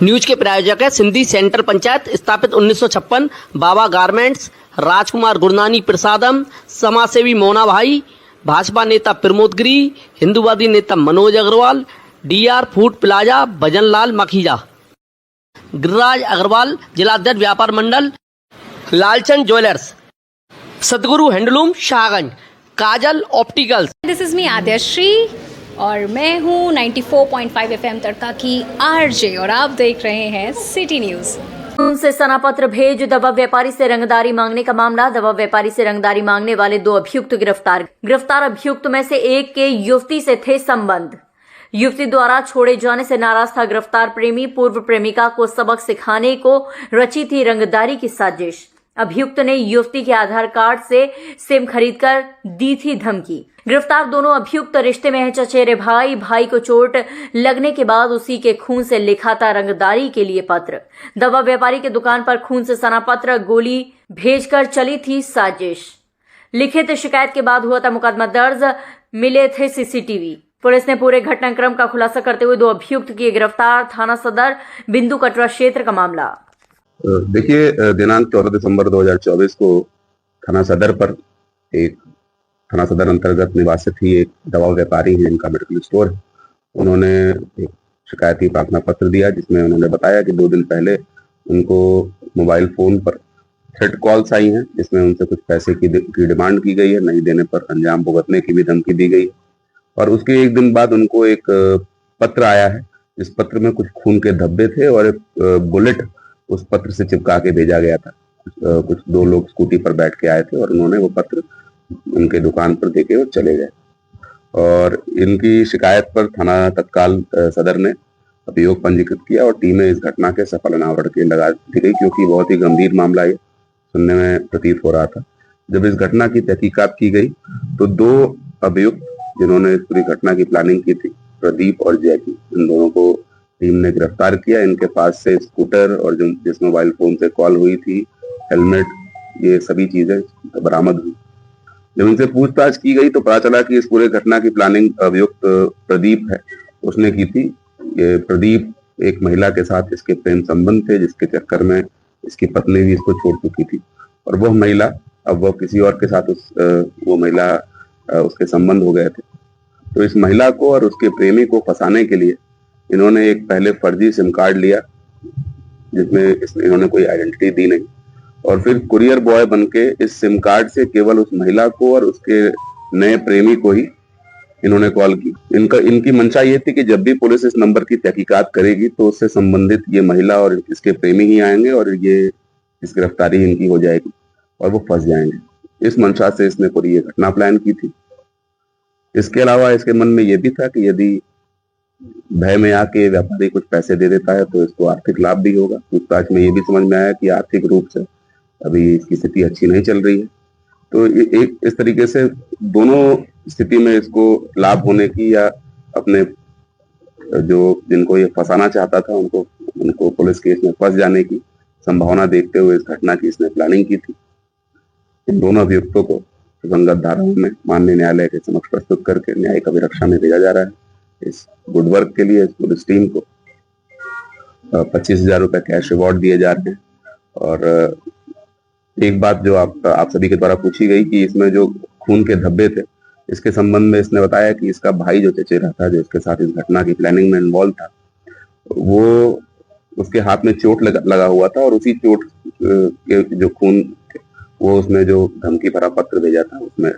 News के प्रायोजक है सिंधी सेंट्रल पंचायत, स्थापित 1956, बाबा गारमेंट्स, राजकुमार गुरनानी प्रसादम, समाजसेवी मोना भाई, भाजपा नेता प्रमोद गिरी, हिंदूवादी नेता Manoj Agarwal, DR food plaza, Bhajanlal Makhija, Giriraj Agarwal, जिलाध्यक्ष व्यापार मंडल, Lalchand jewellers, Sadguru handloom Shahganj, Kajal opticals. This is me Aadyashree और मैं हूँ 94.5 FM तड़का की आरजे और आप देख रहे हैं सिटी न्यूज। से सनापत्र भेज दवा व्यापारी से रंगदारी मांगने का मामला। दवा व्यापारी से रंगदारी मांगने वाले 2 अभियुक्त गिरफ्तार अभियुक्त में से एक के युवती से थे संबंध। युवती द्वारा छोड़े जाने से नाराज था गिरफ्तार प्रेमी। पूर्व प्रेमिका को सबक सिखाने को रची थी रंगदारी की साजिश। अभियुक्त ने युवती के आधार कार्ड से सिम खरीदकर दी थी धमकी। गिरफ्तार दोनों अभियुक्त रिश्ते में है चचेरे भाई। भाई को चोट लगने के बाद उसी के खून से लिखा था रंगदारी के लिए पत्र। दवा व्यापारी के दुकान पर खून से सना पत्र, गोली भेजकर चली थी साजिश। लिखित शिकायत के बाद हुआ था मुकदमा दर्ज। मिले थे सीसीटीवी। पुलिस ने पूरे घटनाक्रम का खुलासा करते हुए 2 अभियुक्त किए गिरफ्तार। थाना सदर, बिंदु कटरा क्षेत्र का मामला। देखिए, दिनांक 14 दिसंबर 2024 को थाना सदर अंतर्गत निवासित ही एक दवा व्यापारी है, इनका मेडिकल स्टोर है। उन्होंने एक शिकायती प्रार्थना पत्र दिया जिसमें उन्होंने बताया कि 2 दिन पहले उनको मोबाइल फोन पर थ्रेट कॉल्स आई हैं, जिसमें उनसे कुछ पैसे की डिमांड की गई है। नहीं देने पर अंजाम भुगतने की भी धमकी दी गई है। और उसके 1 दिन बाद उनको एक पत्र आया है। इस पत्र में कुछ खून के धब्बे थे और एक बुलेट उस पत्र से चिपका के भेजा गया था। कुछ 2 लोग स्कूटी पर बैठ के आए थे और उन्होंने वो पत्र उनके दुकान पर देके और चले गए। और इनकी शिकायत पर थाना तत्काल सदर ने अभियोग पंजीकृत किया और टीमें इस घटना के सफल अनावरण के लगा दी गई, क्योंकि बहुत ही गंभीर मामला ये सुनने में प्रतीत हो रहा था। जब इस घटना की तहकीकात की गई तो 2 अभियुक्त जिन्होंने इस पूरी घटना की प्लानिंग की थी, प्रदीप और जैकी, इन दोनों को टीम ने गिरफ्तार किया। इनके पास से स्कूटर और जिस मोबाइल फोन से कॉल हुई थी, हेलमेट, ये सभी चीजें बरामद हुई। जब इनसे पूछताछ की गई तो पता चला कि इस पूरे घटना की प्लानिंग अभियुक्त प्रदीप है, उसने की थी। ये प्रदीप एक महिला के साथ इसके प्रेम संबंध थे, जिसके चक्कर में इसकी पत्नी भी इसको छोड़ चुकी थी। और वह महिला, अब वह किसी और के साथ उसके संबंध हो गए थे। तो इस महिला को और उसके प्रेमी को फंसाने के लिए इन्होंने एक पहले फर्जी सिम कार्ड लिया, जिसमें इन्होंने कोई आइडेंटिटी दी नहीं, और फिर कुरियर बॉय बनके इस सिम कार्ड से केवल उस महिला को और उसके नए प्रेमी को ही इन्होंने कॉल की। इनकी मंशा ये थी कि जब भी पुलिस इस नंबर की तहकीकात करेगी तो उससे संबंधित ये महिला और इसके प्रेमी ही आएंगे और इस गिरफ्तारी इनकी हो जाएगी और वो फंस जाएंगे। इस मंशा से इसने पूरी ये घटना प्लान की थी। इसके अलावा इसके मन में ये भी था कि यदि भय में आके व्यापारी कुछ पैसे दे देता है तो इसको आर्थिक लाभ भी होगा। पूछताछ में ये भी समझ में आया कि आर्थिक रूप से अभी इसकी स्थिति अच्छी नहीं चल रही है। तो एक इस तरीके से दोनों स्थिति में इसको लाभ होने की या अपने जिनको ये फंसाना चाहता था उनको पुलिस केस में फंस जाने की संभावना देखते हुए इस घटना की इसने प्लानिंग की थी। इन दोनों अभियुक्तों को सुसंगत धाराओं में माननीय न्यायालय के समक्ष प्रस्तुत करके न्यायिक अभिरक्षा में भेजा जा रहा है। इस गुड वर्क के लिए पुलिस टीम को 25,000 रुपए कैश रिवॉर्ड दिए जा रहे हैं। और एक बात जो आप सभी के द्वारा पूछी गई कि इसमें जो खून के धब्बे थे, इसके संबंध में इसने बताया कि इसका भाई जो चचेरा था, जो इसके साथ इस घटना की प्लानिंग में इन्वॉल्व था, वो उसके हाथ में चोट लगा हुआ था और उसी चोट के जो खून वो उसने जो धमकी भरा पत्र भेजा था उसमें